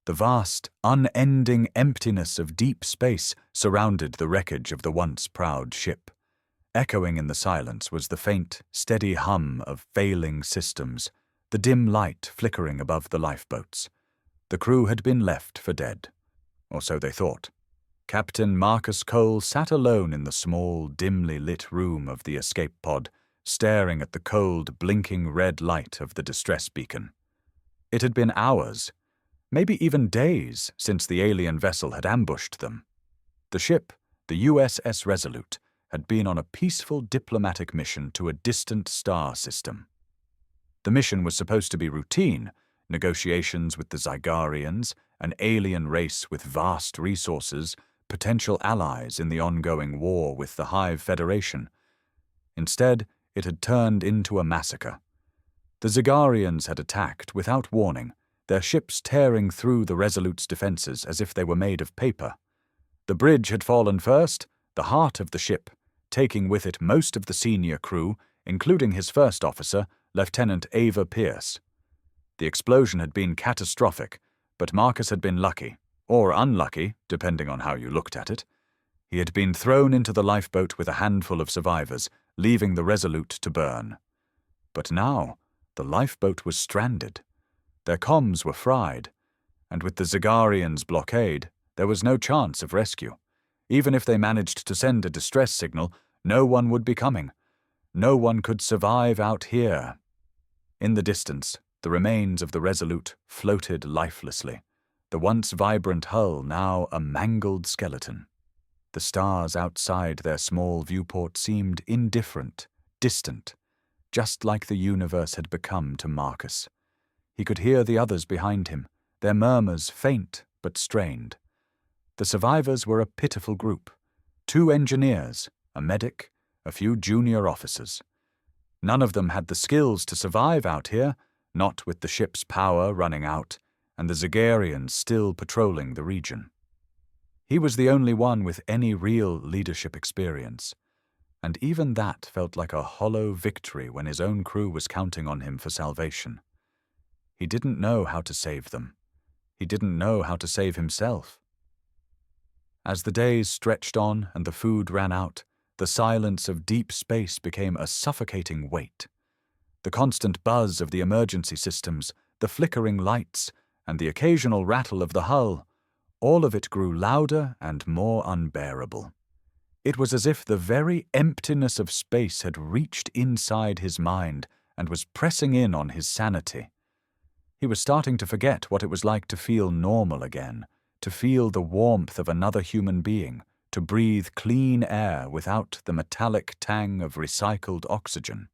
The vast, unending emptiness of deep space surrounded the wreckage of the once proud ship. Echoing in the silence was the faint, steady hum of failing systems, the dim light flickering above the lifeboats. The crew had been left for dead, or so they thought. Captain Marcus Cole sat alone in the small, dimly lit room of the escape pod, staring at the cold, blinking red light of the distress beacon. It had been hours, maybe even days, since the alien vessel had ambushed them. The ship, the USS Resolute, had been on a peaceful diplomatic mission to a distant star system. The mission was supposed to be routine, negotiations with the Zygarians, an alien race with vast resources, potential allies in the ongoing war with the Hive Federation. Instead, it had turned into a massacre. The Zygarians had attacked without warning, their ships tearing through the Resolute's defenses as if they were made of paper. The bridge had fallen first, the heart of the ship, taking with it most of the senior crew, including his first officer, Lieutenant Ava Pierce. The explosion had been catastrophic, but Marcus had been lucky, or unlucky, depending on how you looked at it. He had been thrown into the lifeboat with a handful of survivors, leaving the Resolute to burn. But now, the lifeboat was stranded. Their comms were fried, and with the Zygarians' blockade, there was no chance of rescue. Even if they managed to send a distress signal, no one would be coming. No one could survive out here. In the distance, the remains of the Resolute floated lifelessly, the once vibrant hull now a mangled skeleton. The stars outside their small viewport seemed indifferent, distant, just like the universe had become to Marcus. He could hear the others behind him, their murmurs faint but strained. The survivors were a pitiful group. 2 engineers, a medic, a few junior officers. None of them had the skills to survive out here, not with the ship's power running out, and the Zygarians still patrolling the region. He was the only one with any real leadership experience, and even that felt like a hollow victory when his own crew was counting on him for salvation. He didn't know how to save them. He didn't know how to save himself. As the days stretched on and the food ran out, the silence of deep space became a suffocating weight. The constant buzz of the emergency systems, the flickering lights, and the occasional rattle of the hull, all of it grew louder and more unbearable. It was as if the very emptiness of space had reached inside his mind and was pressing in on his sanity. He was starting to forget what it was like to feel normal again, to feel the warmth of another human being, to breathe clean air without the metallic tang of recycled oxygen.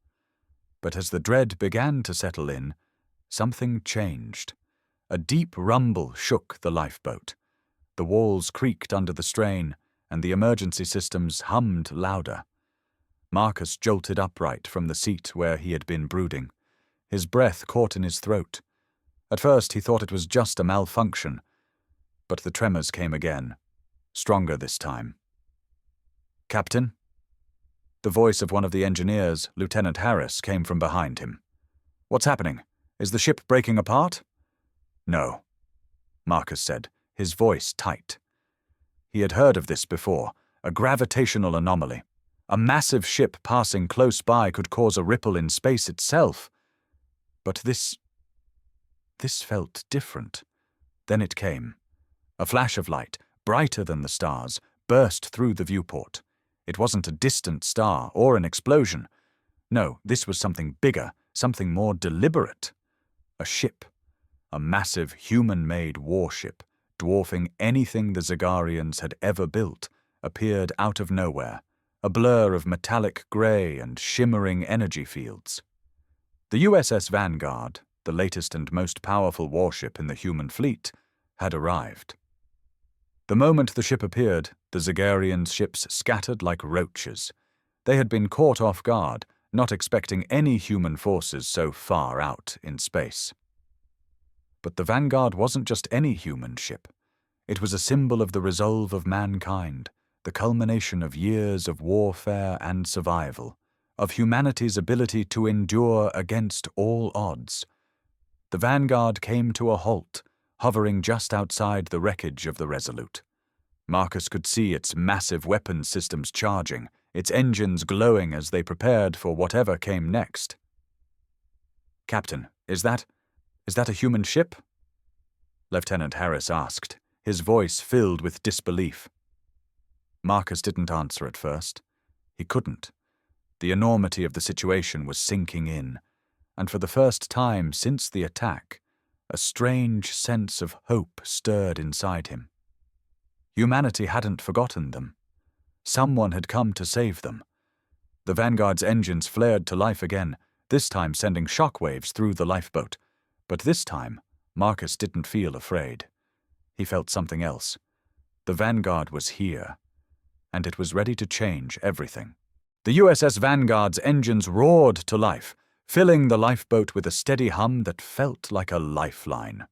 But as the dread began to settle in, something changed. A deep rumble shook the lifeboat. The walls creaked under the strain, and the emergency systems hummed louder. Marcus jolted upright from the seat where he had been brooding. His breath caught in his throat. At first he thought it was just a malfunction, but the tremors came again, stronger this time. "Captain?" The voice of one of the engineers, Lieutenant Harris, came from behind him. "What's happening? Is the ship breaking apart?" "No," Marcus said, his voice tight. He had heard of this before, a gravitational anomaly. A massive ship passing close by could cause a ripple in space itself. But this felt different. Then it came. A flash of light, brighter than the stars, burst through the viewport. It wasn't a distant star or an explosion. No, this was something bigger, something more deliberate. A ship. A massive human-made warship, dwarfing anything the Zygarians had ever built, appeared out of nowhere, a blur of metallic grey and shimmering energy fields. The USS Vanguard, the latest and most powerful warship in the human fleet, had arrived. The moment the ship appeared, the Zygarian ships scattered like roaches. They had been caught off guard, not expecting any human forces so far out in space. But the Vanguard wasn't just any human ship. It was a symbol of the resolve of mankind, the culmination of years of warfare and survival, of humanity's ability to endure against all odds. The Vanguard came to a halt, hovering just outside the wreckage of the Resolute. Marcus could see its massive weapons systems charging, its engines glowing as they prepared for whatever came next. "Captain, is that a human ship?" Lieutenant Harris asked, his voice filled with disbelief. Marcus didn't answer at first. He couldn't. The enormity of the situation was sinking in, and for the first time since the attack, a strange sense of hope stirred inside him. Humanity hadn't forgotten them. Someone had come to save them. The Vanguard's engines flared to life again, this time sending shockwaves through the lifeboat. But this time, Marcus didn't feel afraid. He felt something else. The Vanguard was here, and it was ready to change everything. The USS Vanguard's engines roared to life, filling the lifeboat with a steady hum that felt like a lifeline.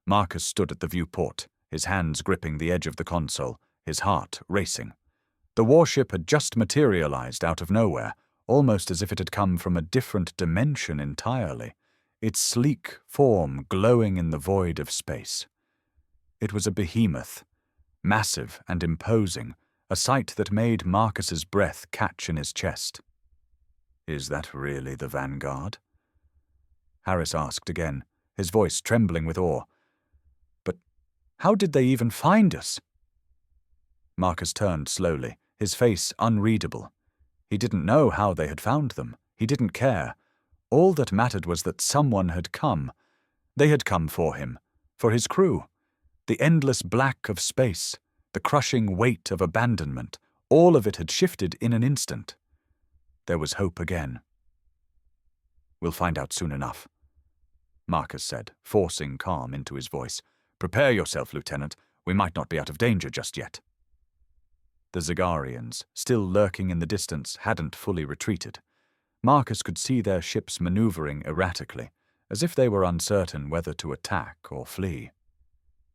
Marcus stood at the viewport, his hands gripping the edge of the console, his heart racing. The warship had just materialized out of nowhere, almost as if it had come from a different dimension entirely, its sleek form glowing in the void of space. It was a behemoth, massive and imposing, a sight that made Marcus's breath catch in his chest. "Is that really the Vanguard?" Harris asked again, his voice trembling with awe. "But how did they even find us?" Marcus turned slowly, his face unreadable. He didn't know how they had found them. He didn't care. All that mattered was that someone had come. They had come for him, for his crew. The endless black of space, the crushing weight of abandonment, all of it had shifted in an instant. There was hope again. "We'll find out soon enough," Marcus said, forcing calm into his voice. "Prepare yourself, Lieutenant. We might not be out of danger just yet." The Zagarians, still lurking in the distance, hadn't fully retreated. Marcus could see their ships maneuvering erratically, as if they were uncertain whether to attack or flee.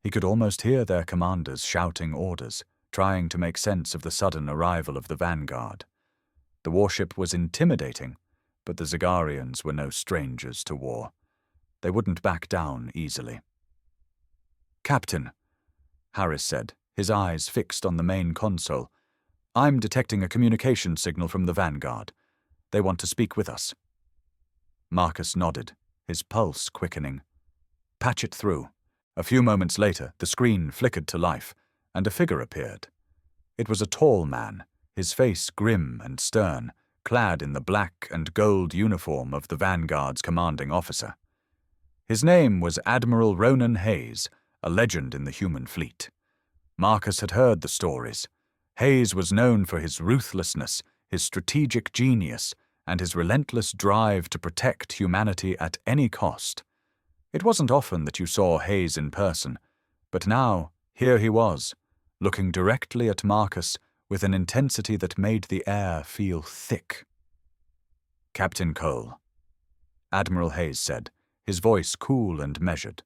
He could almost hear their commanders shouting orders, trying to make sense of the sudden arrival of the Vanguard. The warship was intimidating, but the Zagarians were no strangers to war. They wouldn't back down easily. "Captain," Harris said, his eyes fixed on the main console, "I'm detecting a communication signal from the Vanguard. They want to speak with us." Marcus nodded, his pulse quickening. "Patch it through." A few moments later, the screen flickered to life, and a figure appeared. It was a tall man, his face grim and stern, clad in the black and gold uniform of the Vanguard's commanding officer. His name was Admiral Ronan Hayes, a legend in the human fleet. Marcus had heard the stories. Hayes was known for his ruthlessness, his strategic genius, and his relentless drive to protect humanity at any cost. It wasn't often that you saw Hayes in person, but now, here he was, looking directly at Marcus with an intensity that made the air feel thick. "Captain Cole," Admiral Hayes said, his voice cool and measured.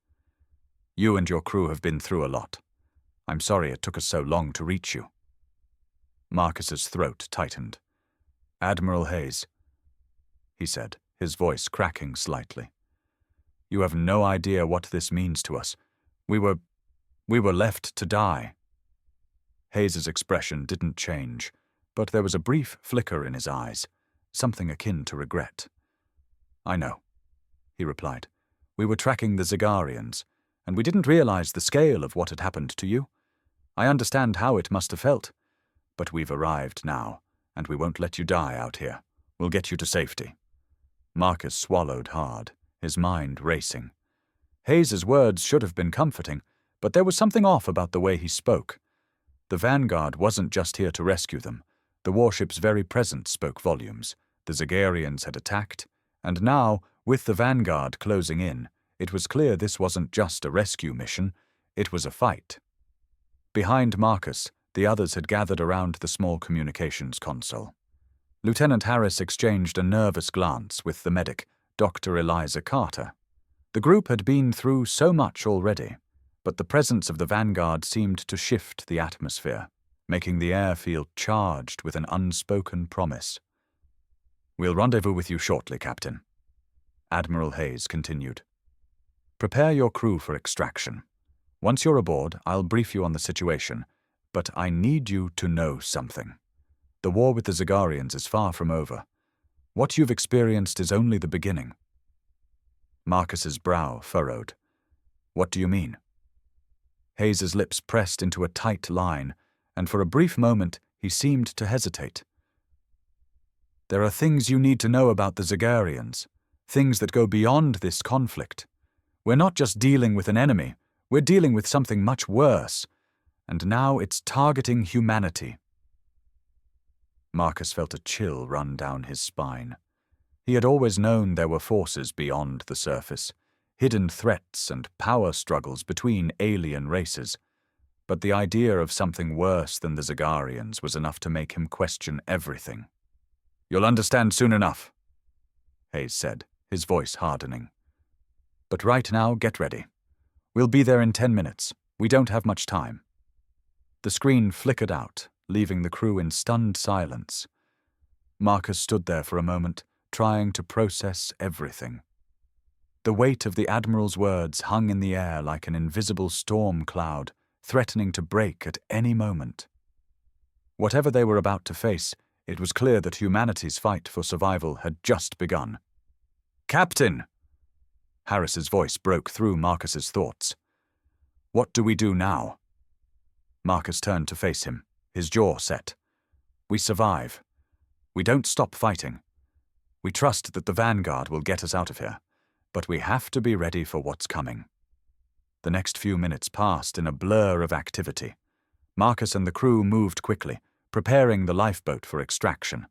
"You and your crew have been through a lot. I'm sorry it took us so long to reach you." Marcus's throat tightened. "Admiral Hayes," he said, his voice cracking slightly. "You have no idea what this means to us. We were left to die." Hayes's expression didn't change, but there was a brief flicker in his eyes, something akin to regret. "I know," he replied. "We were tracking the Zagarians, and we didn't realize the scale of what had happened to you. I understand how it must have felt, but we've arrived now, and we won't let you die out here. We'll get you to safety." Marcus swallowed hard, his mind racing. Hayes's words should have been comforting, but there was something off about the way he spoke. The Vanguard wasn't just here to rescue them. The warship's very presence spoke volumes. The Zagarians had attacked, and now, with the Vanguard closing in, it was clear this wasn't just a rescue mission, it was a fight. Behind Marcus, the others had gathered around the small communications console. Lieutenant Harris exchanged a nervous glance with the medic, Dr. Eliza Carter. The group had been through so much already, but the presence of the Vanguard seemed to shift the atmosphere, making the air feel charged with an unspoken promise. "We'll rendezvous with you shortly, Captain," Admiral Hayes continued. "Prepare your crew for extraction. Once you're aboard, I'll brief you on the situation, but I need you to know something. The war with the Zagarians is far from over. What you've experienced is only the beginning. Marcus's brow furrowed. What do you mean? Hayes's lips pressed into a tight line, and for a brief moment he seemed to hesitate. There are things you need to know about the Zagarians, things that go beyond this conflict. We're not just dealing with an enemy, we're dealing with something much worse, and now it's targeting humanity. Marcus felt a chill run down his spine. He had always known there were forces beyond the surface, hidden threats and power struggles between alien races, but the idea of something worse than the Zagarians was enough to make him question everything. You'll understand soon enough, Hayes said, his voice hardening. But right now, get ready. We'll be there in 10 minutes. We don't have much time. The screen flickered out, leaving the crew in stunned silence. Marcus stood there for a moment, trying to process everything. The weight of the Admiral's words hung in the air like an invisible storm cloud, threatening to break at any moment. Whatever they were about to face, it was clear that humanity's fight for survival had just begun. Captain! Harris's voice broke through Marcus's thoughts. What do we do now? Marcus turned to face him, his jaw set. We survive. We don't stop fighting. We trust that the Vanguard will get us out of here, but we have to be ready for what's coming. The next few minutes passed in a blur of activity. Marcus and the crew moved quickly, preparing the lifeboat for extraction.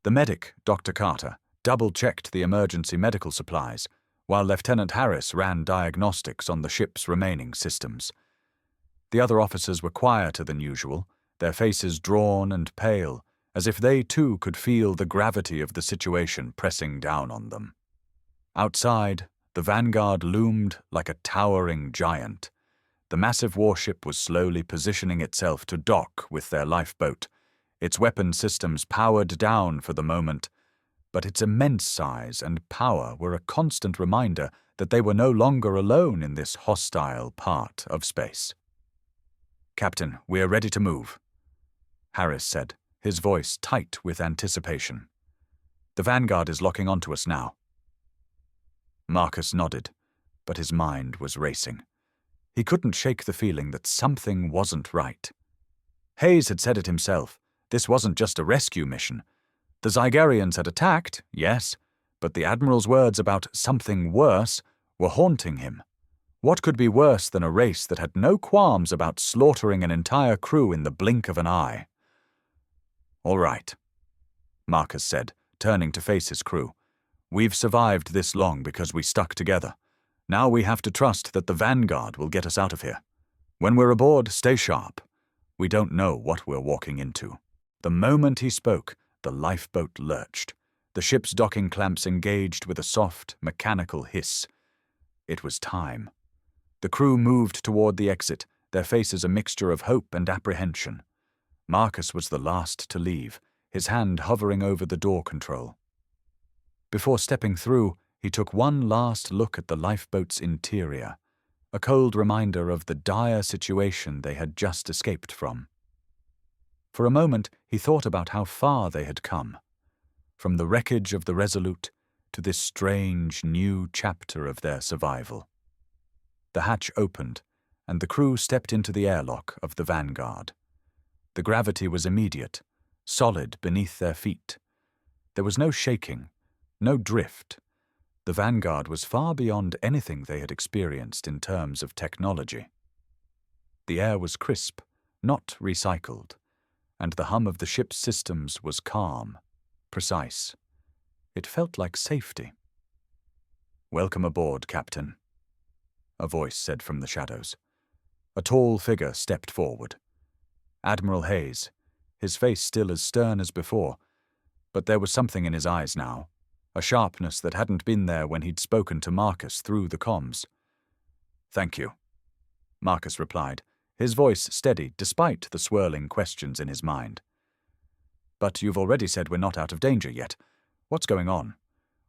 The medic, Dr. Carter, double-checked the emergency medical supplies, while Lieutenant Harris ran diagnostics on the ship's remaining systems. The other officers were quieter than usual, their faces drawn and pale, as if they too could feel the gravity of the situation pressing down on them. Outside, the Vanguard loomed like a towering giant. The massive warship was slowly positioning itself to dock with their lifeboat, its weapon systems powered down for the moment, but its immense size and power were a constant reminder that they were no longer alone in this hostile part of space. Captain, we're ready to move, Harris said, his voice tight with anticipation. The Vanguard is locking onto us now. Marcus nodded, but his mind was racing. He couldn't shake the feeling that something wasn't right. Hayes had said it himself. This wasn't just a rescue mission. The Zygarians had attacked, yes, but the Admiral's words about something worse were haunting him. What could be worse than a race that had no qualms about slaughtering an entire crew in the blink of an eye? All right, Marcus said, turning to face his crew. We've survived this long because we stuck together. Now we have to trust that the Vanguard will get us out of here. When we're aboard, stay sharp. We don't know what we're walking into. The moment he spoke, the lifeboat lurched. The ship's docking clamps engaged with a soft, mechanical hiss. It was time. The crew moved toward the exit, their faces a mixture of hope and apprehension. Marcus was the last to leave, his hand hovering over the door control. Before stepping through, he took one last look at the lifeboat's interior, a cold reminder of the dire situation they had just escaped from. For a moment, he thought about how far they had come, from the wreckage of the Resolute to this strange new chapter of their survival. The hatch opened, and the crew stepped into the airlock of the Vanguard. The gravity was immediate, solid beneath their feet. There was no shaking, no drift. The Vanguard was far beyond anything they had experienced in terms of technology. The air was crisp, not recycled, and the hum of the ship's systems was calm, precise. It felt like safety. "Welcome aboard, Captain," a voice said from the shadows. A tall figure stepped forward. Admiral Hayes, his face still as stern as before, but there was something in his eyes now, a sharpness that hadn't been there when he'd spoken to Marcus through the comms. "Thank you," Marcus replied, his voice steady despite the swirling questions in his mind. "But you've already said we're not out of danger yet. What's going on?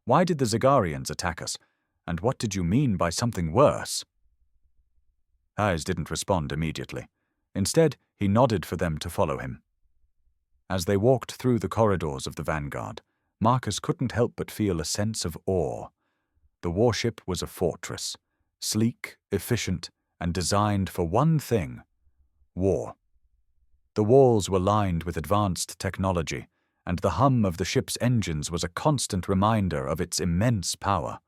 Why did the Zagarians attack us? And what did you mean by something worse?" Hayes didn't respond immediately. Instead, he nodded for them to follow him. As they walked through the corridors of the Vanguard, Marcus couldn't help but feel a sense of awe. The warship was a fortress, sleek, efficient, and designed for one thing: war. The walls were lined with advanced technology, and the hum of the ship's engines was a constant reminder of its immense power.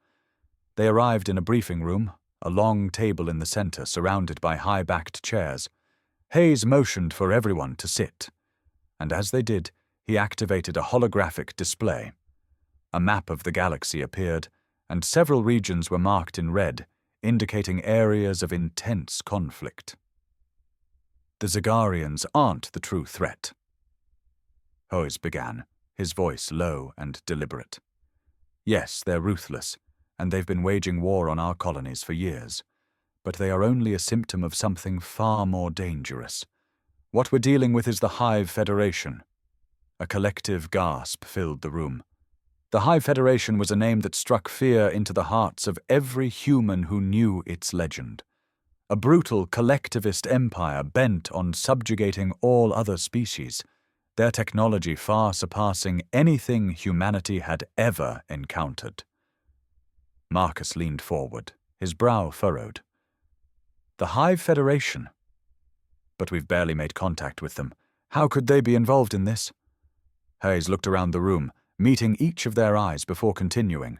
They arrived in a briefing room, a long table in the center surrounded by high-backed chairs. Hayes motioned for everyone to sit, and as they did, he activated a holographic display. A map of the galaxy appeared, and several regions were marked in red, indicating areas of intense conflict. The Zagarians aren't the true threat. Hayes began, his voice low and deliberate. Yes, they're ruthless, and they've been waging war on our colonies for years, but they are only a symptom of something far more dangerous. What we're dealing with is the Hive Federation. A collective gasp filled the room. The Hive Federation was a name that struck fear into the hearts of every human who knew its legend. A brutal collectivist empire bent on subjugating all other species, their technology far surpassing anything humanity had ever encountered. Marcus leaned forward, his brow furrowed. The Hive Federation? But we've barely made contact with them. How could they be involved in this? Hayes looked around the room, meeting each of their eyes before continuing.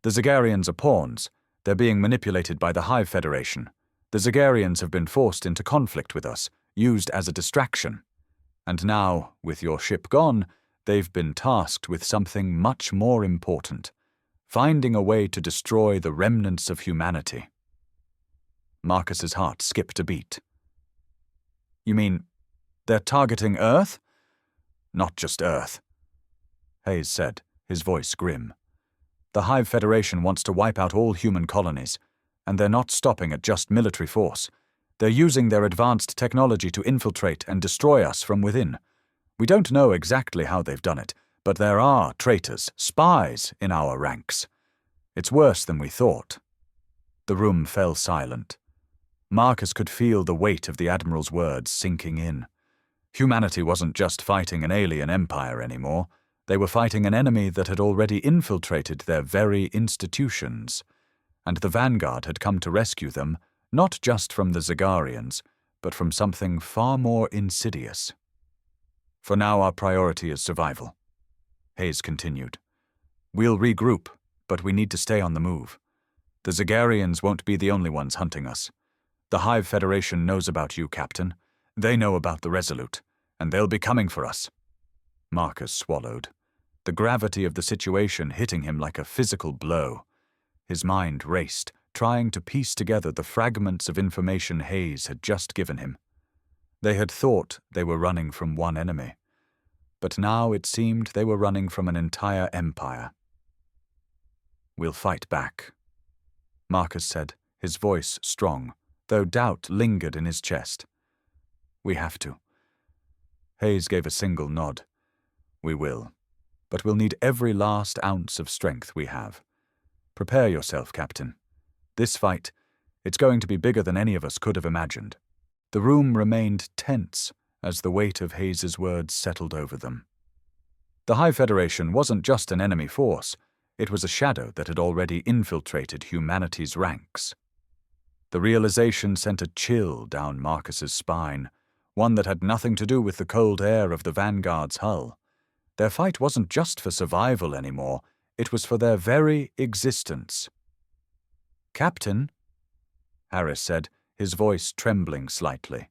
The Zagarians are pawns. They're being manipulated by the Hive Federation. The Zagarians have been forced into conflict with us, used as a distraction. And now, with your ship gone, they've been tasked with something much more important: finding a way to destroy the remnants of humanity. Marcus's heart skipped a beat. You mean, they're targeting Earth? Not just Earth, Hayes said, his voice grim. The Hive Federation wants to wipe out all human colonies, and they're not stopping at just military force. They're using their advanced technology to infiltrate and destroy us from within. We don't know exactly how they've done it, but there are traitors, spies, in our ranks. It's worse than we thought. The room fell silent. Marcus could feel the weight of the Admiral's words sinking in. Humanity wasn't just fighting an alien empire anymore. They were fighting an enemy that had already infiltrated their very institutions. And the Vanguard had come to rescue them, not just from the Zagarians, but from something far more insidious. For now, our priority is survival, Hayes continued. We'll regroup, but we need to stay on the move. The Zagarians won't be the only ones hunting us. The Hive Federation knows about you, Captain. They know about the Resolute, and they'll be coming for us. Marcus swallowed, the gravity of the situation hitting him like a physical blow. His mind raced, trying to piece together the fragments of information Hayes had just given him. They had thought they were running from one enemy, but now it seemed they were running from an entire empire. We'll fight back, Marcus said, his voice strong, though doubt lingered in his chest. We have to. Hayes gave a single nod. We will, but we'll need every last ounce of strength we have. Prepare yourself, Captain. This fight, it's going to be bigger than any of us could have imagined. The room remained tense as the weight of Hayes's words settled over them. The Hive Federation wasn't just an enemy force. It was a shadow that had already infiltrated humanity's ranks. The realization sent a chill down Marcus's spine, one that had nothing to do with the cold air of the Vanguard's hull. Their fight wasn't just for survival anymore, it was for their very existence. Captain, Harris said, his voice trembling slightly.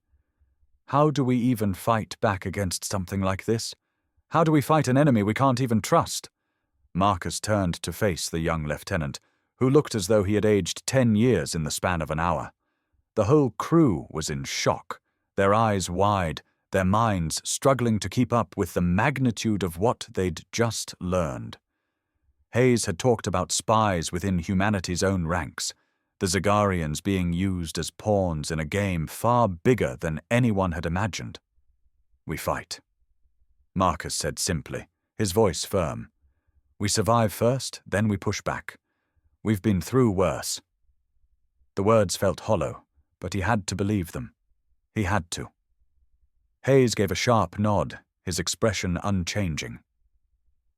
How do we even fight back against something like this? How do we fight an enemy we can't even trust? Marcus turned to face the young lieutenant, who looked as though he had aged 10 years in the span of an hour. The whole crew was in shock, their eyes wide, their minds struggling to keep up with the magnitude of what they'd just learned. Hayes had talked about spies within humanity's own ranks, the Zagarians being used as pawns in a game far bigger than anyone had imagined. We fight, Marcus said simply, his voice firm. We survive first, then we push back. We've been through worse. The words felt hollow, but he had to believe them. He had to. Hayes gave a sharp nod, his expression unchanging.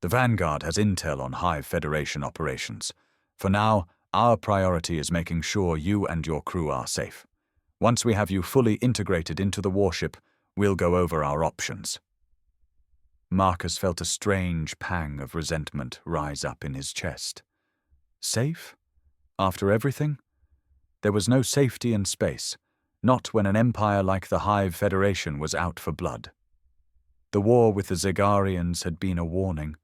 The Vanguard has intel on Hive Federation operations. For now, our priority is making sure you and your crew are safe. Once we have you fully integrated into the warship, we'll go over our options. Marcus felt a strange pang of resentment rise up in his chest. Safe? After everything? There was no safety in space, not when an empire like the Hive Federation was out for blood. The war with the Zegarians had been a warning,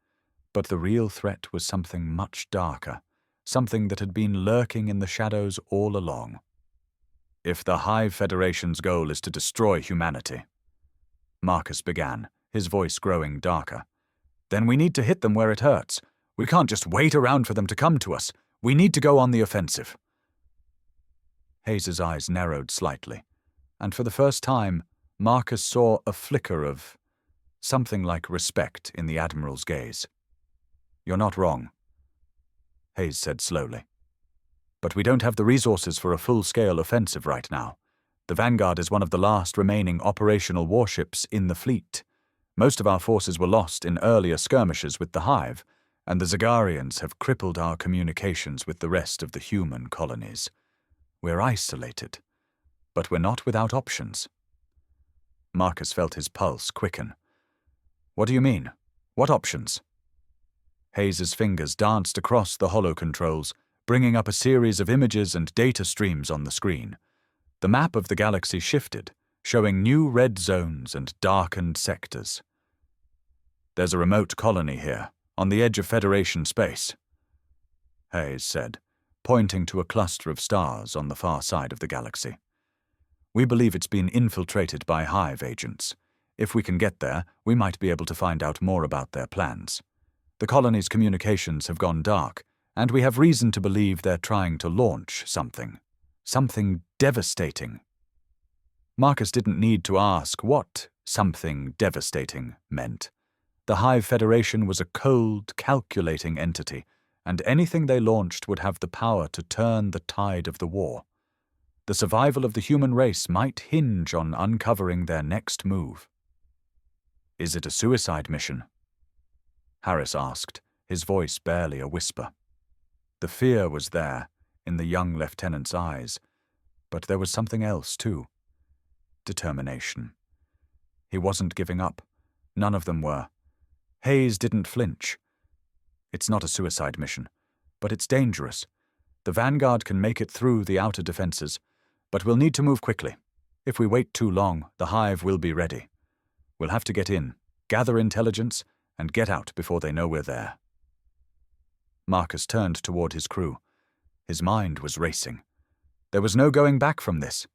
but the real threat was something much darker, something that had been lurking in the shadows all along. If the Hive Federation's goal is to destroy humanity, Marcus began, his voice growing darker, then we need to hit them where it hurts. We can't just wait around for them to come to us. We need to go on the offensive. Hayes's eyes narrowed slightly, and for the first time, Marcus saw a flicker of something like respect in the Admiral's gaze. You're not wrong, Hayes said slowly. But we don't have the resources for a full-scale offensive right now. The Vanguard is one of the last remaining operational warships in the fleet. Most of our forces were lost in earlier skirmishes with the Hive, and the Zegarians have crippled our communications with the rest of the human colonies. We're isolated, but we're not without options. Marcus felt his pulse quicken. What do you mean? What options? Hayes's fingers danced across the holo controls, bringing up a series of images and data streams on the screen. The map of the galaxy shifted, showing new red zones and darkened sectors. There's a remote colony here, on the edge of Federation space, Hayes said, pointing to a cluster of stars on the far side of the galaxy. We believe it's been infiltrated by Hive agents. If we can get there, we might be able to find out more about their plans. The colony's communications have gone dark, and we have reason to believe they're trying to launch something devastating. Marcus didn't need to ask what something devastating meant. The Hive Federation was a cold, calculating entity, and anything they launched would have the power to turn the tide of the war. The survival of the human race might hinge on uncovering their next move. Is it a suicide mission? Harris asked, his voice barely a whisper. The fear was there, in the young lieutenant's eyes, but there was something else too. Determination. He wasn't giving up. None of them were. Hayes didn't flinch. It's not a suicide mission, but it's dangerous. The Vanguard can make it through the outer defenses, but we'll need to move quickly. If we wait too long, the Hive will be ready. We'll have to get in, gather intelligence, and get out before they know we're there. Marcus turned toward his crew. His mind was racing. There was no going back from this.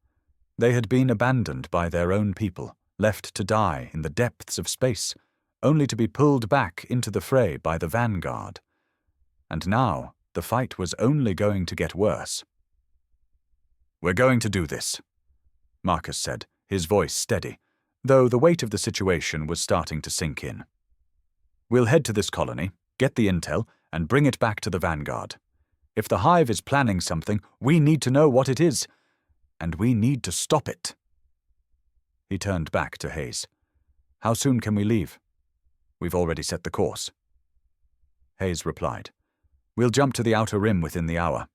They had been abandoned by their own people, left to die in the depths of space, only to be pulled back into the fray by the Vanguard. And now, the fight was only going to get worse. We're going to do this, Marcus said, his voice steady, though the weight of the situation was starting to sink in. We'll head to this colony, get the intel, and bring it back to the Vanguard. If the Hive is planning something, we need to know what it is, and we need to stop it. He turned back to Hayes. How soon can we leave? We've already set the course. Hayes replied. We'll jump to the outer rim within the hour.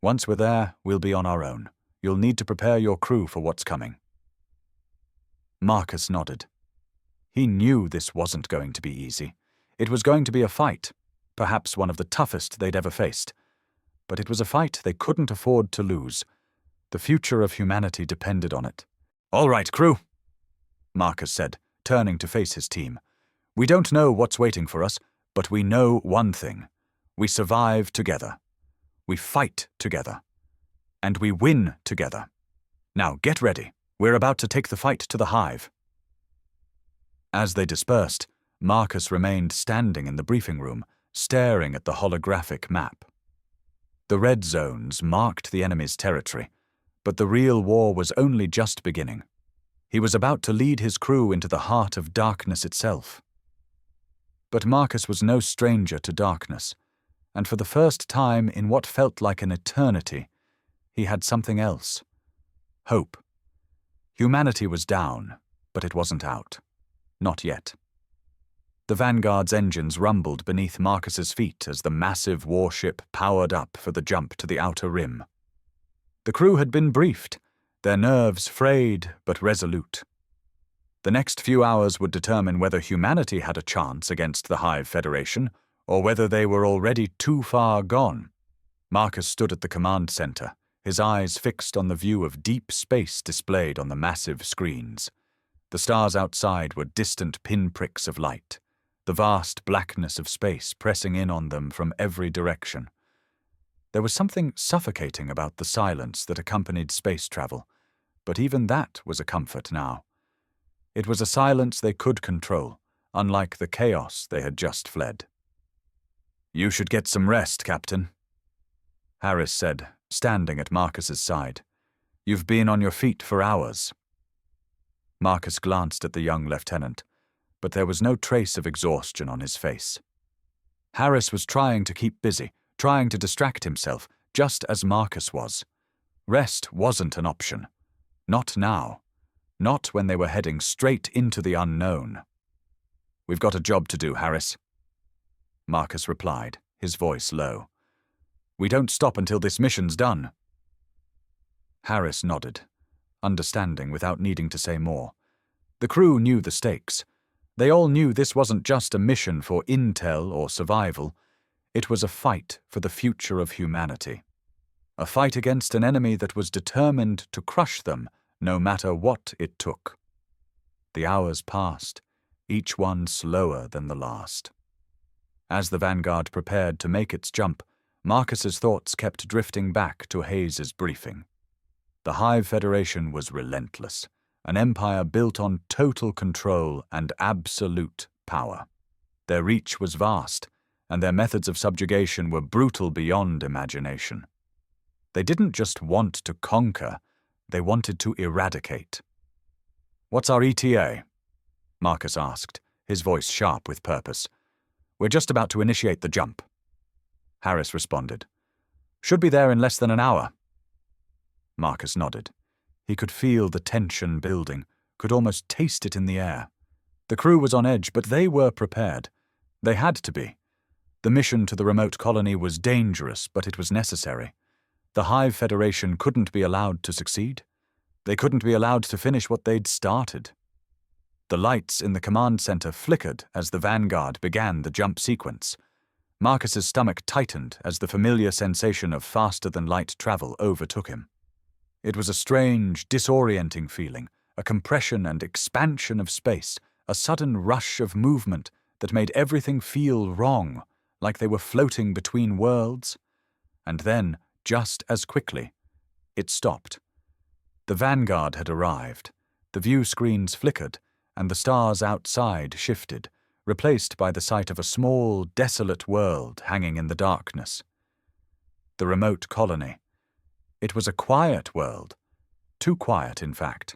Once we're there, we'll be on our own. You'll need to prepare your crew for what's coming. Marcus nodded. He knew this wasn't going to be easy. It was going to be a fight, perhaps one of the toughest they'd ever faced. But it was a fight they couldn't afford to lose. The future of humanity depended on it. All right, crew, Marcus said, turning to face his team. We don't know what's waiting for us, but we know one thing. We survive together. We fight together. And we win together. Now get ready. We're about to take the fight to the Hive. As they dispersed, Marcus remained standing in the briefing room, staring at the holographic map. The red zones marked the enemy's territory, but the real war was only just beginning. He was about to lead his crew into the heart of darkness itself. But Marcus was no stranger to darkness, and for the first time in what felt like an eternity, he had something else. Hope. Humanity was down, but it wasn't out. Not yet. The Vanguard's engines rumbled beneath Marcus's feet as the massive warship powered up for the jump to the outer rim. The crew had been briefed, their nerves frayed but resolute. The next few hours would determine whether humanity had a chance against the Hive Federation, or whether they were already too far gone. Marcus stood at the command center, his eyes fixed on the view of deep space displayed on the massive screens. The stars outside were distant pinpricks of light, the vast blackness of space pressing in on them from every direction. There was something suffocating about the silence that accompanied space travel, but even that was a comfort now. It was a silence they could control, unlike the chaos they had just fled. "You should get some rest, Captain," Harris said, standing at Marcus's side. "You've been on your feet for hours." Marcus glanced at the young lieutenant, but there was no trace of exhaustion on his face. Harris was trying to keep busy, trying to distract himself, just as Marcus was. Rest wasn't an option. Not now. Not when they were heading straight into the unknown. "We've got a job to do, Harris," Marcus replied, his voice low. "We don't stop until this mission's done." Harris nodded, understanding without needing to say more. The crew knew the stakes. They all knew this wasn't just a mission for intel or survival. It was a fight for the future of humanity. A fight against an enemy that was determined to crush them, no matter what it took. The hours passed, each one slower than the last. As the Vanguard prepared to make its jump, Marcus's thoughts kept drifting back to Hayes's briefing. The Hive Federation was relentless, an empire built on total control and absolute power. Their reach was vast, and their methods of subjugation were brutal beyond imagination. They didn't just want to conquer, they wanted to eradicate. "What's our ETA?" Marcus asked, his voice sharp with purpose. "We're just about to initiate the jump," Harris responded. "Should be there in less than an hour." Marcus nodded. He could feel the tension building, could almost taste it in the air. The crew was on edge, but they were prepared. They had to be. The mission to the remote colony was dangerous, but it was necessary. The Hive Federation couldn't be allowed to succeed. They couldn't be allowed to finish what they'd started. The lights in the command center flickered as the Vanguard began the jump sequence. Marcus's stomach tightened as the familiar sensation of faster-than-light travel overtook him. It was a strange, disorienting feeling, a compression and expansion of space, a sudden rush of movement that made everything feel wrong, like they were floating between worlds. And then, just as quickly, it stopped. The Vanguard had arrived. The view screens flickered, and the stars outside shifted, replaced by the sight of a small, desolate world hanging in the darkness. The remote colony. It was a quiet world. Too quiet, in fact.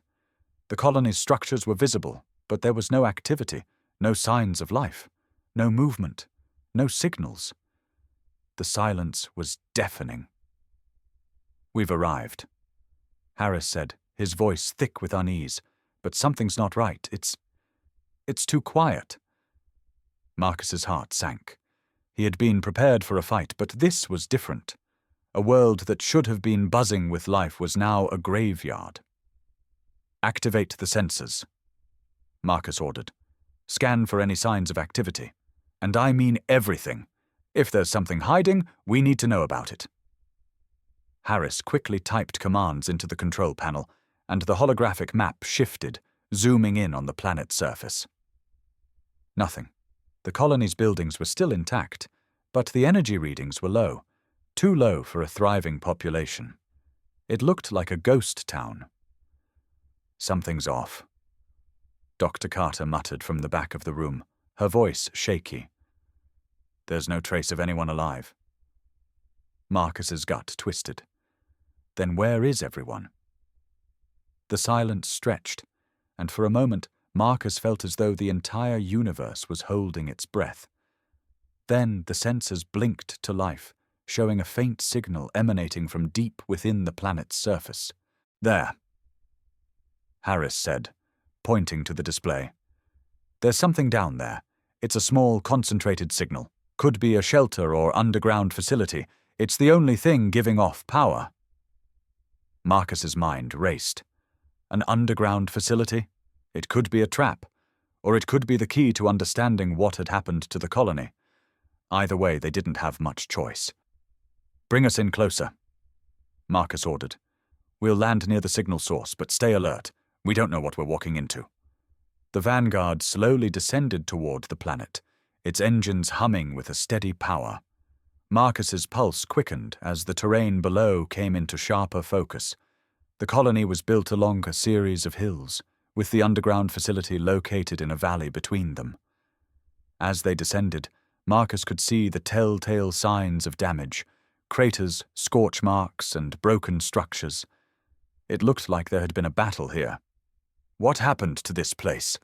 The colony's structures were visible, but there was no activity, no signs of life, no movement, no signals. The silence was deafening. "We've arrived," Harris said, his voice thick with unease. "But something's not right. It's too quiet." Marcus's heart sank. He had been prepared for a fight, but this was different. A world that should have been buzzing with life was now a graveyard. "Activate the sensors," Marcus ordered. "Scan for any signs of activity. And I mean everything. If there's something hiding, we need to know about it." Harris quickly typed commands into the control panel, and the holographic map shifted, zooming in on the planet's surface. Nothing. The colony's buildings were still intact, but the energy readings were low, too low for a thriving population. It looked like a ghost town. "Something's off," Dr. Carter muttered from the back of the room, her voice shaky. "There's no trace of anyone alive." Marcus's gut twisted. Then where is everyone? The silence stretched, and for a moment Marcus felt as though the entire universe was holding its breath. Then the sensors blinked to life, showing a faint signal emanating from deep within the planet's surface. "There," Harris said, pointing to the display. "There's something down there. It's a small, concentrated signal. Could be a shelter or underground facility. It's the only thing giving off power." Marcus's mind raced. An underground facility? It could be a trap, or it could be the key to understanding what had happened to the colony. Either way, they didn't have much choice. "Bring us in closer," Marcus ordered. "We'll land near the signal source, but stay alert. We don't know what we're walking into." The Vanguard slowly descended toward the planet, its engines humming with a steady power. Marcus's pulse quickened as the terrain below came into sharper focus. The colony was built along a series of hills, with the underground facility located in a valley between them. As they descended, Marcus could see the telltale signs of damage: craters, scorch marks, and broken structures. It looked like there had been a battle here. "What happened to this place?"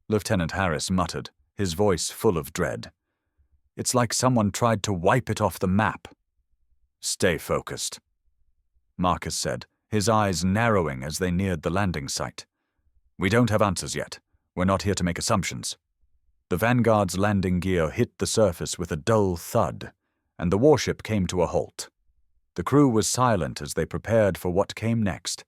Lieutenant Harris muttered, his voice full of dread. "It's like someone tried to wipe it off the map." "Stay focused," Marcus said, his eyes narrowing as they neared the landing site. "We don't have answers yet. We're not here to make assumptions." The Vanguard's landing gear hit the surface with a dull thud, and the warship came to a halt. The crew was silent as they prepared for what came next.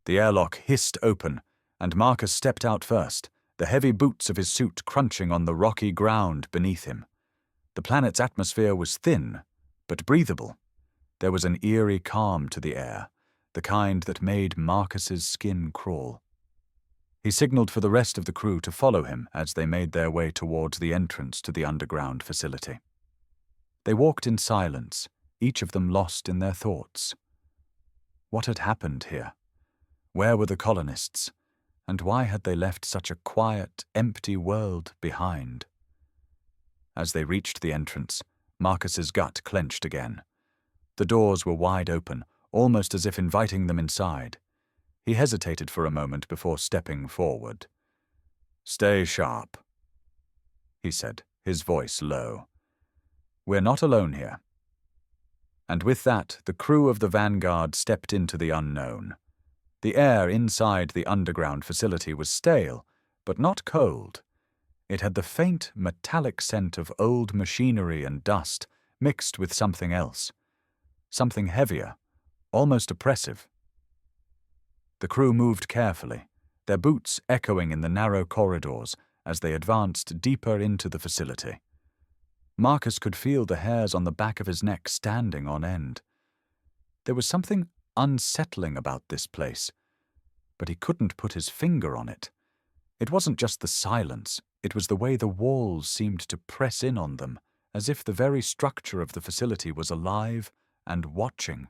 The airlock hissed open, and Marcus stepped out first, the heavy boots of his suit crunching on the rocky ground beneath him. The planet's atmosphere was thin, but breathable. There was an eerie calm to the air, the kind that made Marcus's skin crawl. He signaled for the rest of the crew to follow him as they made their way towards the entrance to the underground facility. They walked in silence, each of them lost in their thoughts. What had happened here? Where were the colonists? And why had they left such a quiet, empty world behind? As they reached the entrance, Marcus's gut clenched again. The doors were wide open, almost as if inviting them inside. He hesitated for a moment before stepping forward. "Stay sharp," he said, his voice low. "We're not alone here." And with that, the crew of the Vanguard stepped into the unknown. The air inside the underground facility was stale, but not cold. It had the faint, metallic scent of old machinery and dust mixed with something else. Something heavier, almost oppressive. The crew moved carefully, their boots echoing in the narrow corridors as they advanced deeper into the facility. Marcus could feel the hairs on the back of his neck standing on end. There was something unsettling about this place, but he couldn't put his finger on it. It wasn't just the silence, it was the way the walls seemed to press in on them, as if the very structure of the facility was alive and watching.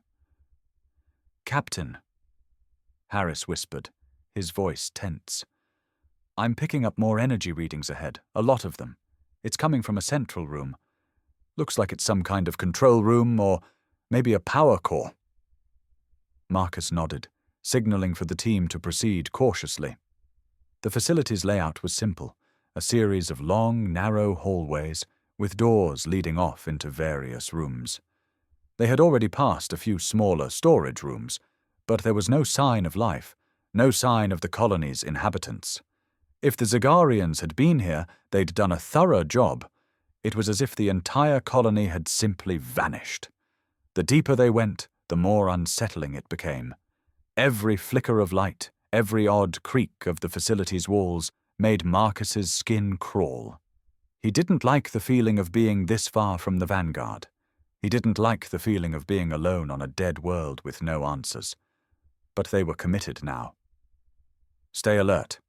"Captain," Harris whispered, his voice tense. "I'm picking up more energy readings ahead, a lot of them. It's coming from a central room. Looks like it's some kind of control room or maybe a power core." Marcus nodded, signaling for the team to proceed cautiously. The facility's layout was simple, a series of long, narrow hallways with doors leading off into various rooms. They had already passed a few smaller storage rooms, but there was no sign of life, no sign of the colony's inhabitants. If the Zagarians had been here, they'd done a thorough job. It was as if the entire colony had simply vanished. The deeper they went, the more unsettling it became. Every flicker of light, every odd creak of the facility's walls made Marcus's skin crawl. He didn't like the feeling of being this far from the Vanguard. He didn't like the feeling of being alone on a dead world with no answers. But they were committed now. "Stay alert,"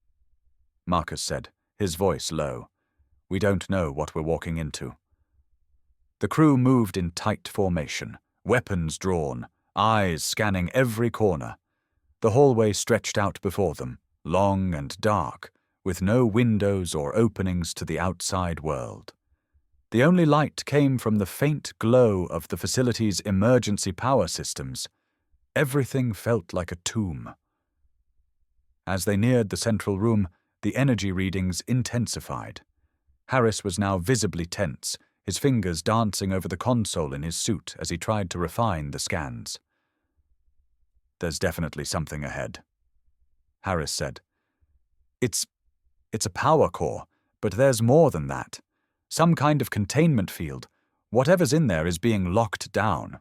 Marcus said, his voice low. "We don't know what we're walking into." The crew moved in tight formation, weapons drawn, eyes scanning every corner. The hallway stretched out before them, long and dark, with no windows or openings to the outside world. The only light came from the faint glow of the facility's emergency power systems. Everything felt like a tomb. As they neared the central room, the energy readings intensified. Harris was now visibly tense, his fingers dancing over the console in his suit as he tried to refine the scans. "There's definitely something ahead," Harris said. It's a power core, but there's more than that. Some kind of containment field. Whatever's in there is being locked down.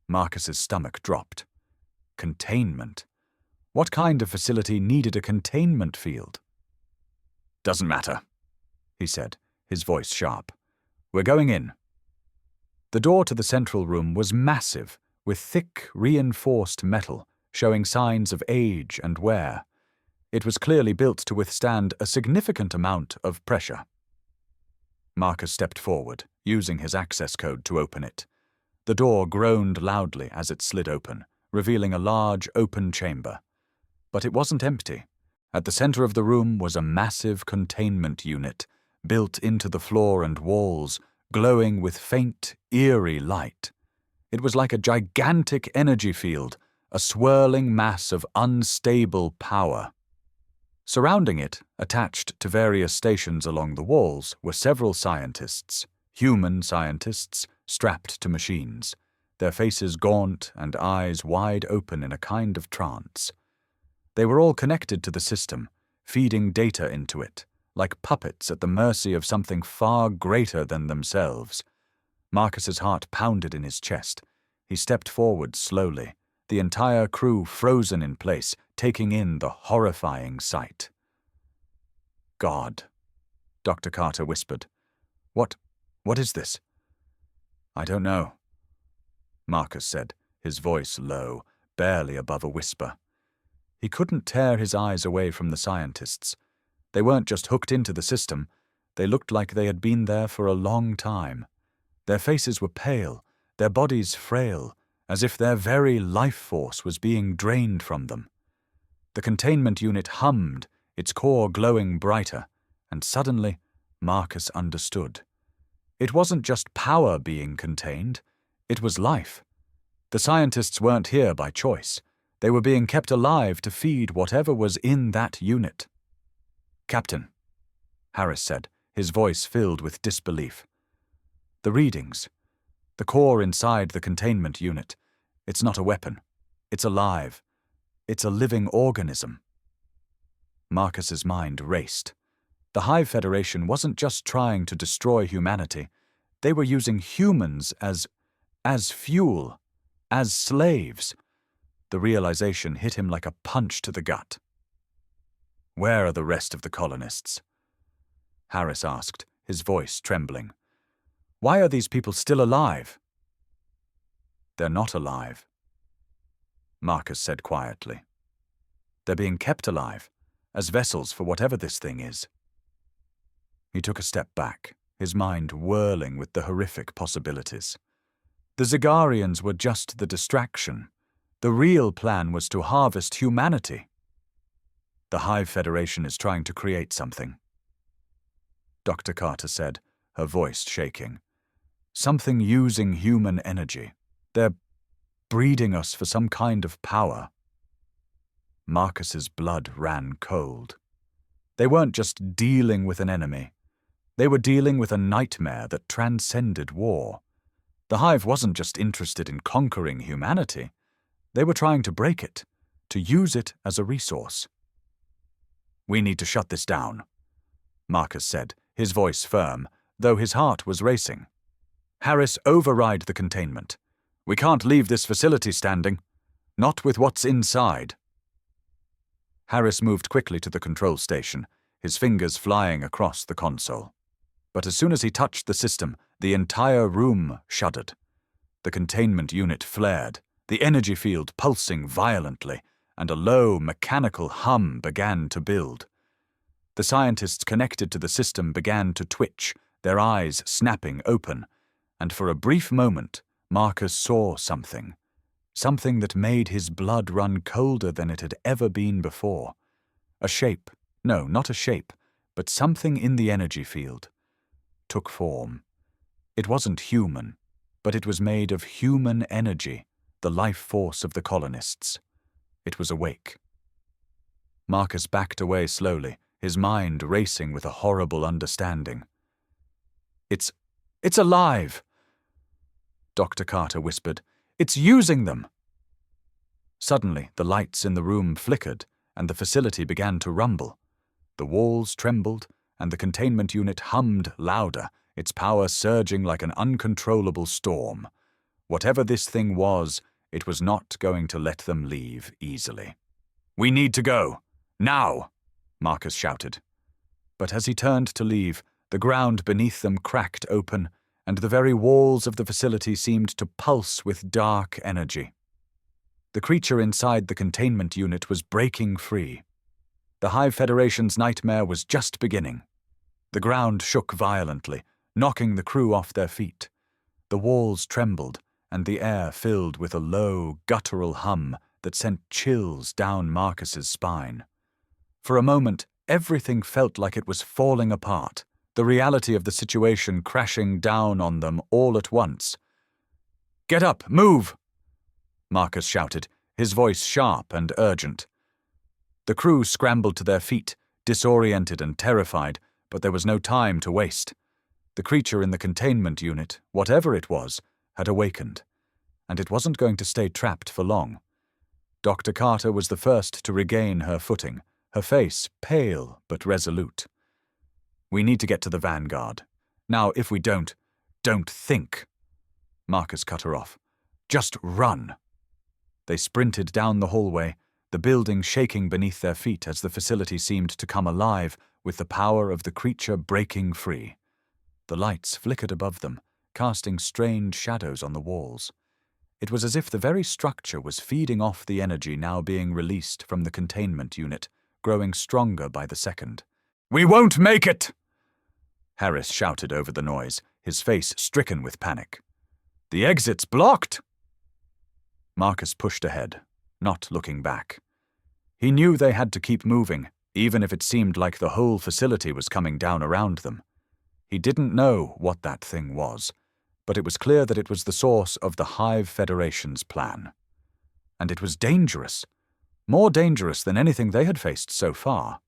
Marcus's stomach dropped. Containment. What kind of facility needed a containment field? Doesn't matter, he said, his voice sharp. We're going in. The door to the central room was massive, with thick, reinforced metal, showing signs of age and wear. It was clearly built to withstand a significant amount of pressure. Marcus stepped forward, using his access code to open it. The door groaned loudly as it slid open, revealing a large, open chamber. But it wasn't empty. At the center of the room was a massive containment unit, built into the floor and walls, glowing with faint, eerie light. It was like a gigantic energy field, a swirling mass of unstable power. Surrounding it, attached to various stations along the walls, were several scientists, human scientists, strapped to machines, their faces gaunt and eyes wide open in a kind of trance. They were all connected to the system, feeding data into it, like puppets at the mercy of something far greater than themselves. Marcus's heart pounded in his chest. He stepped forward slowly, the entire crew frozen in place, taking in the horrifying sight. God, Dr. Carter whispered. What is this? I don't know, Marcus said, his voice low, barely above a whisper. He couldn't tear his eyes away from the scientists. They weren't just hooked into the system, they looked like they had been there for a long time. Their faces were pale, their bodies frail, as if their very life force was being drained from them. The containment unit hummed, its core glowing brighter, and suddenly Marcus understood. It wasn't just power being contained, it was life. The scientists weren't here by choice. They were being kept alive to feed whatever was in that unit. Captain, Harris said, his voice filled with disbelief. The readings. The core inside the containment unit. It's not a weapon. It's alive. It's a living organism. Marcus's mind raced. The Hive Federation wasn't just trying to destroy humanity. They were using humans as fuel, as slaves. The realization hit him like a punch to the gut. Where are the rest of the colonists? Harris asked, his voice trembling. Why are these people still alive? They're not alive, Marcus said quietly. They're being kept alive, as vessels for whatever this thing is. He took a step back, his mind whirling with the horrific possibilities. The Zagarians were just the distraction. The real plan was to harvest humanity. The Hive Federation is trying to create something, Dr. Carter said, her voice shaking. Something using human energy. They're breeding us for some kind of power. Marcus's blood ran cold. They weren't just dealing with an enemy. They were dealing with a nightmare that transcended war. The Hive wasn't just interested in conquering humanity. They were trying to break it, to use it as a resource. We need to shut this down, Marcus said, his voice firm, though his heart was racing. Harris, override the containment. We can't leave this facility standing. Not with what's inside. Harris moved quickly to the control station, his fingers flying across the console. But as soon as he touched the system, the entire room shuddered. The containment unit flared, the energy field pulsing violently, and a low, mechanical hum began to build. The scientists connected to the system began to twitch, their eyes snapping open, and for a brief moment, Marcus saw something. Something that made his blood run colder than it had ever been before. A shape, no, not a shape, but something in the energy field. Took form. It wasn't human, but it was made of human energy, the life force of the colonists. It was awake. Marcus backed away slowly, his mind racing with a horrible understanding. It's alive, Dr. Carter whispered. It's using them. Suddenly, the lights in the room flickered, and the facility began to rumble. The walls trembled, and the containment unit hummed louder, its power surging like an uncontrollable storm. Whatever this thing was, it was not going to let them leave easily. "We need to go! Now!" Marcus shouted. But as he turned to leave, the ground beneath them cracked open, and the very walls of the facility seemed to pulse with dark energy. The creature inside the containment unit was breaking free. The Hive Federation's nightmare was just beginning. The ground shook violently, knocking the crew off their feet. The walls trembled, and the air filled with a low, guttural hum that sent chills down Marcus's spine. For a moment, everything felt like it was falling apart, the reality of the situation crashing down on them all at once. "Get up! Move!" Marcus shouted, his voice sharp and urgent. The crew scrambled to their feet, disoriented and terrified, but there was no time to waste. The creature in the containment unit, whatever it was, had awakened, and it wasn't going to stay trapped for long. Dr. Carter was the first to regain her footing, her face pale but resolute. "We need to get to the Vanguard. Now, if we don't think." Marcus cut her off. "Just run." They sprinted down the hallway, the building shaking beneath their feet as the facility seemed to come alive with the power of the creature breaking free. The lights flickered above them, casting strange shadows on the walls. It was as if the very structure was feeding off the energy now being released from the containment unit, growing stronger by the second. "We won't make it!" Harris shouted over the noise, his face stricken with panic. "The exit's blocked!" Marcus pushed ahead, not looking back. He knew they had to keep moving, even if it seemed like the whole facility was coming down around them. He didn't know what that thing was, but it was clear that it was the source of the Hive Federation's plan. And it was dangerous, more dangerous than anything they had faced so far.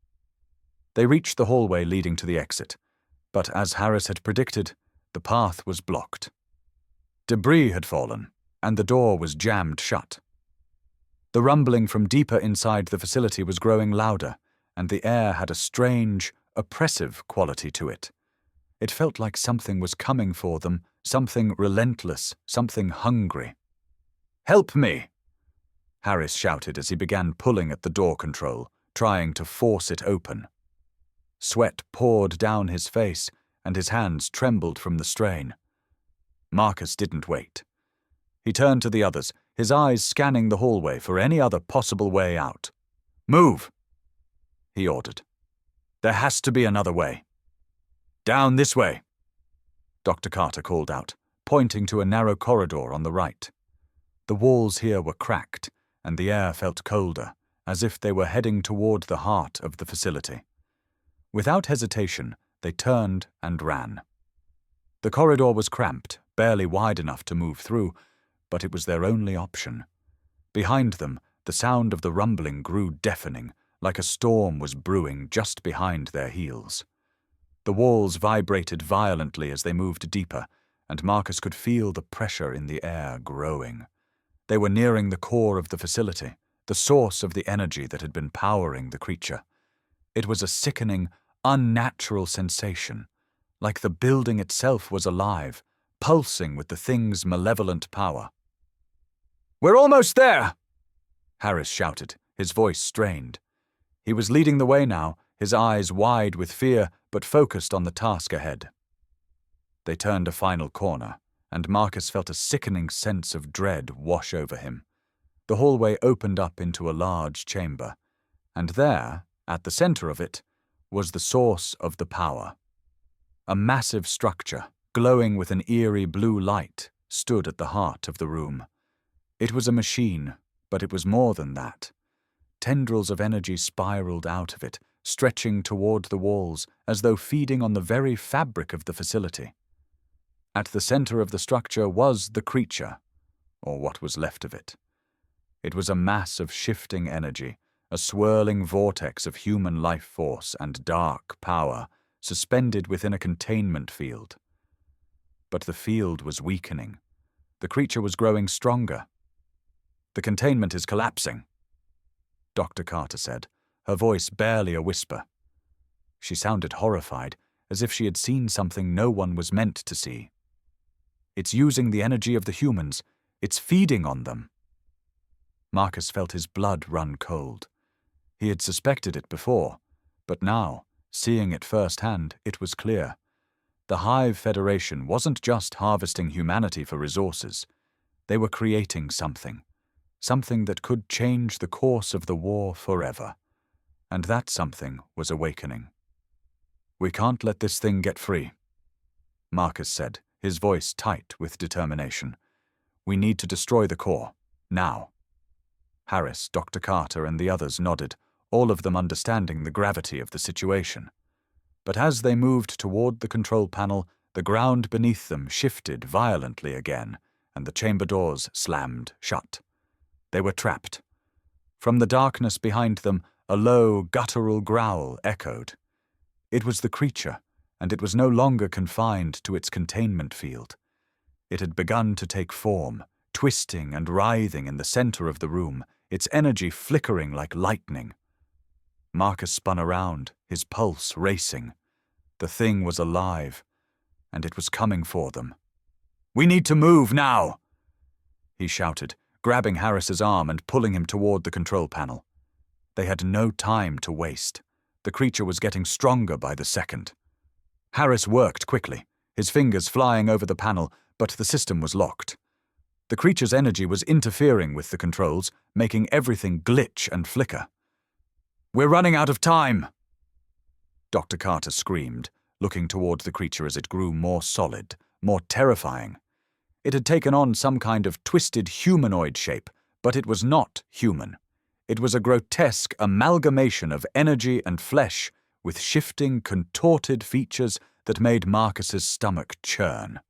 They reached the hallway leading to the exit, but as Harris had predicted, the path was blocked. Debris had fallen, and the door was jammed shut. The rumbling from deeper inside the facility was growing louder, and the air had a strange, oppressive quality to it. It felt like something was coming for them, something relentless, something hungry. "Help me!" Harris shouted as he began pulling at the door control, trying to force it open. Sweat poured down his face, and his hands trembled from the strain. Marcus didn't wait. He turned to the others, his eyes scanning the hallway for any other possible way out. "Move!" he ordered. "There has to be another way." "Down this way," Dr. Carter called out, pointing to a narrow corridor on the right. The walls here were cracked, and the air felt colder, as if they were heading toward the heart of the facility. Without hesitation, they turned and ran. The corridor was cramped, barely wide enough to move through, but it was their only option. Behind them, the sound of the rumbling grew deafening, like a storm was brewing just behind their heels. The walls vibrated violently as they moved deeper, and Marcus could feel the pressure in the air growing. They were nearing the core of the facility, the source of the energy that had been powering the creature. It was a sickening, unnatural sensation, like the building itself was alive, pulsing with the thing's malevolent power. "We're almost there!" Harris shouted, his voice strained. He was leading the way now, his eyes wide with fear but focused on the task ahead. They turned a final corner, and Marcus felt a sickening sense of dread wash over him. The hallway opened up into a large chamber, and there, at the center of it, was the source of the power. A massive structure, glowing with an eerie blue light, stood at the heart of the room. It was a machine, but it was more than that. Tendrils of energy spiraled out of it, stretching toward the walls, as though feeding on the very fabric of the facility. At the center of the structure was the creature, or what was left of it. It was a mass of shifting energy, a swirling vortex of human life force and dark power, suspended within a containment field. But the field was weakening. The creature was growing stronger. "The containment is collapsing," Dr. Carter said, her voice barely a whisper. She sounded horrified, as if she had seen something no one was meant to see. It's using the energy of the humans. It's feeding on them. Marcus felt his blood run cold. He had suspected it before, but now, seeing it firsthand, it was clear. The Hive Federation wasn't just harvesting humanity for resources. They were creating something that could change the course of the war forever. And that something was awakening. "We can't let this thing get free," Marcus said, his voice tight with determination. "We need to destroy the core, now." Harris, Dr. Carter, and the others nodded, all of them understanding the gravity of the situation. But as they moved toward the control panel, the ground beneath them shifted violently again, and the chamber doors slammed shut. They were trapped. From the darkness behind them, a low, guttural growl echoed. It was the creature, and it was no longer confined to its containment field. It had begun to take form, twisting and writhing in the center of the room, its energy flickering like lightning. Marcus spun around, his pulse racing. The thing was alive, and it was coming for them. "We need to move now!" he shouted, grabbing Harris's arm and pulling him toward the control panel. They had no time to waste. The creature was getting stronger by the second. Harris worked quickly, his fingers flying over the panel, but the system was locked. The creature's energy was interfering with the controls, making everything glitch and flicker. "We're running out of time!" Dr. Carter screamed, looking toward the creature as it grew more solid, more terrifying. It had taken on some kind of twisted humanoid shape, but it was not human. It was a grotesque amalgamation of energy and flesh, with shifting, contorted features that made Marcus's stomach churn.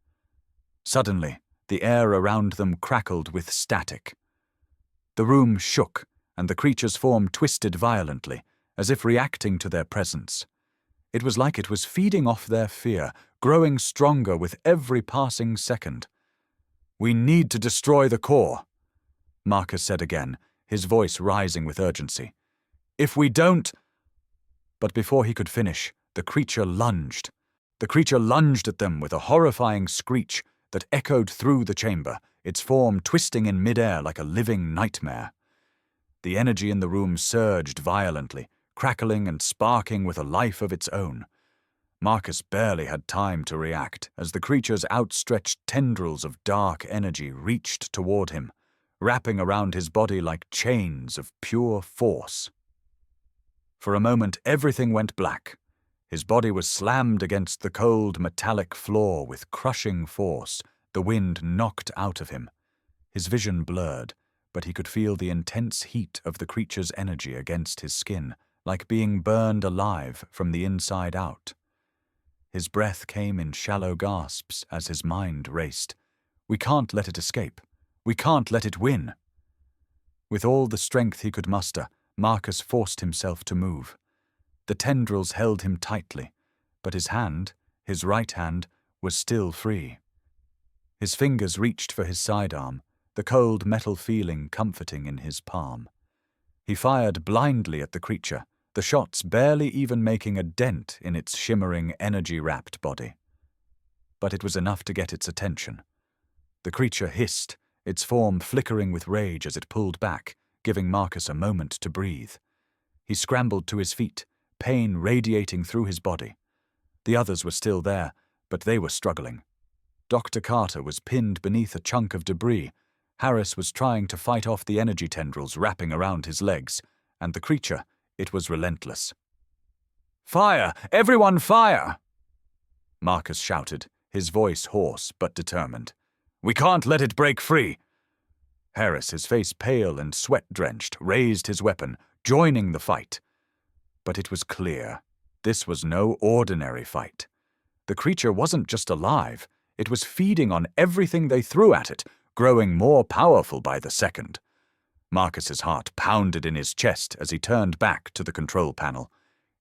Suddenly, the air around them crackled with static. The room shook, and the creature's form twisted violently, as if reacting to their presence. It was like it was feeding off their fear, growing stronger with every passing second. "We need to destroy the core," Marcus said again, his voice rising with urgency. "If we don't—" But before he could finish, the creature lunged. The creature lunged at them with a horrifying screech that echoed through the chamber, its form twisting in midair like a living nightmare. The energy in the room surged violently, crackling and sparking with a life of its own. Marcus barely had time to react as the creature's outstretched tendrils of dark energy reached toward him, wrapping around his body like chains of pure force. For a moment, everything went black. His body was slammed against the cold, metallic floor with crushing force, the wind knocked out of him. His vision blurred, but he could feel the intense heat of the creature's energy against his skin, like being burned alive from the inside out. His breath came in shallow gasps as his mind raced. "We can't let it escape. We can't let it win." With all the strength he could muster, Marcus forced himself to move. The tendrils held him tightly, but his hand, his right hand, was still free. His fingers reached for his sidearm, the cold metal feeling comforting in his palm. He fired blindly at the creature, the shots barely even making a dent in its shimmering, energy-wrapped body. But it was enough to get its attention. The creature hissed, its form flickering with rage as it pulled back, giving Marcus a moment to breathe. He scrambled to his feet, pain radiating through his body. The others were still there, but they were struggling. Dr. Carter was pinned beneath a chunk of debris. Harris was trying to fight off the energy tendrils wrapping around his legs, and the creature, it was relentless. "Fire! Everyone fire!" Marcus shouted, his voice hoarse but determined. "We can't let it break free!" Harris, his face pale and sweat-drenched, raised his weapon, joining the fight. But it was clear, this was no ordinary fight. The creature wasn't just alive, it was feeding on everything they threw at it, growing more powerful by the second. Marcus's heart pounded in his chest as he turned back to the control panel.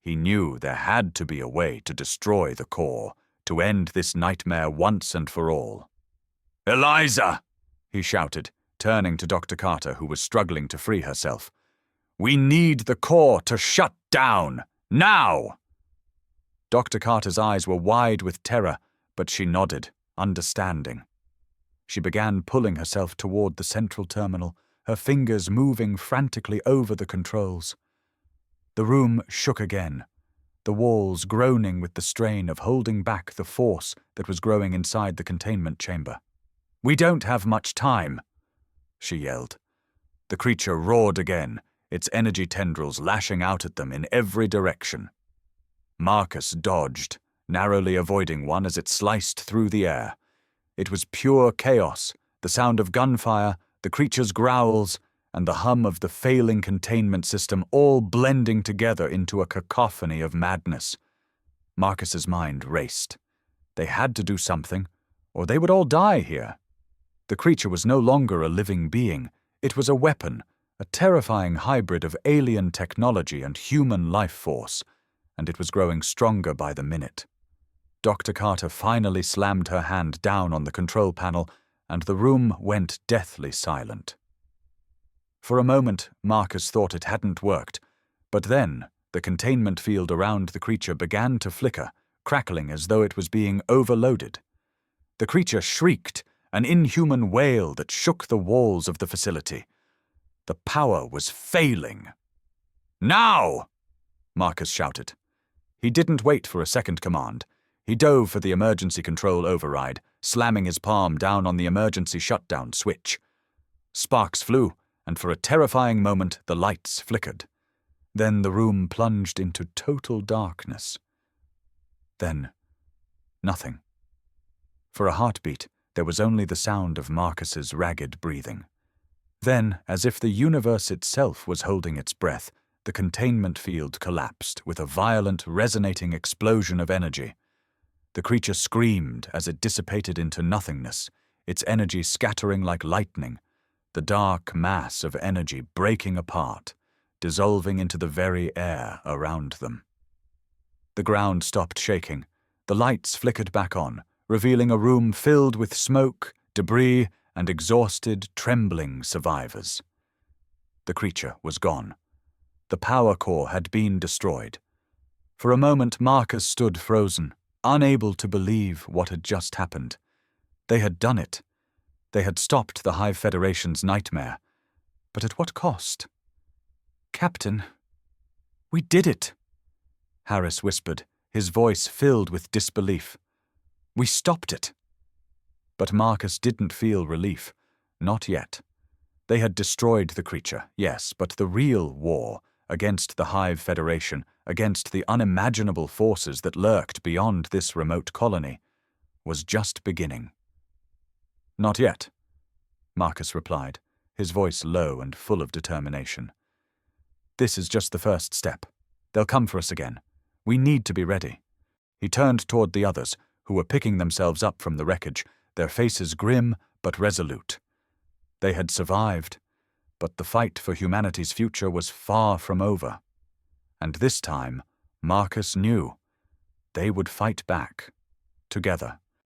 He knew there had to be a way to destroy the core, to end this nightmare once and for all. "Eliza!" he shouted, turning to Dr. Carter, who was struggling to free herself. We need the core to shut down. Now! Dr. Carter's eyes were wide with terror, but she nodded, understanding. She began pulling herself toward the central terminal, her fingers moving frantically over the controls. The room shook again, the walls groaning with the strain of holding back the force that was growing inside the containment chamber. "We don't have much time," she yelled. The creature roared again, its energy tendrils lashing out at them in every direction. Marcus dodged, narrowly avoiding one as it sliced through the air. It was pure chaos, the sound of gunfire, the creature's growls, and the hum of the failing containment system all blending together into a cacophony of madness. Marcus's mind raced. They had to do something, or they would all die here. The creature was no longer a living being. It was a weapon, a terrifying hybrid of alien technology and human life force, and it was growing stronger by the minute. Dr. Carter finally slammed her hand down on the control panel, and the room went deathly silent. For a moment, Marcus thought it hadn't worked, but then the containment field around the creature began to flicker, crackling as though it was being overloaded. The creature shrieked, an inhuman wail that shook the walls of the facility. The power was failing. "Now!" Marcus shouted. He didn't wait for a second command. He dove for the emergency control override, slamming his palm down on the emergency shutdown switch. Sparks flew, and for a terrifying moment the lights flickered. Then the room plunged into total darkness. Then, nothing. For a heartbeat, there was only the sound of Marcus's ragged breathing. Then, as if the universe itself was holding its breath, the containment field collapsed with a violent, resonating explosion of energy. The creature screamed as it dissipated into nothingness, its energy scattering like lightning, the dark mass of energy breaking apart, dissolving into the very air around them. The ground stopped shaking. The lights flickered back on, revealing a room filled with smoke, debris, and exhausted, trembling survivors. The creature was gone. The power core had been destroyed. For a moment, Marcus stood frozen, unable to believe what had just happened. They had done it. They had stopped the Hive Federation's nightmare. But at what cost? "Captain, we did it," Harris whispered, his voice filled with disbelief. "We stopped it." But Marcus didn't feel relief. Not yet. They had destroyed the creature, yes, but the real war, against the Hive Federation, against the unimaginable forces that lurked beyond this remote colony, was just beginning. "Not yet," Marcus replied, his voice low and full of determination. "This is just the first step. They'll come for us again. We need to be ready." He turned toward the others, who were picking themselves up from the wreckage, their faces grim but resolute. They had survived, but the fight for humanity's future was far from over. And this time, Marcus knew they would fight back, together.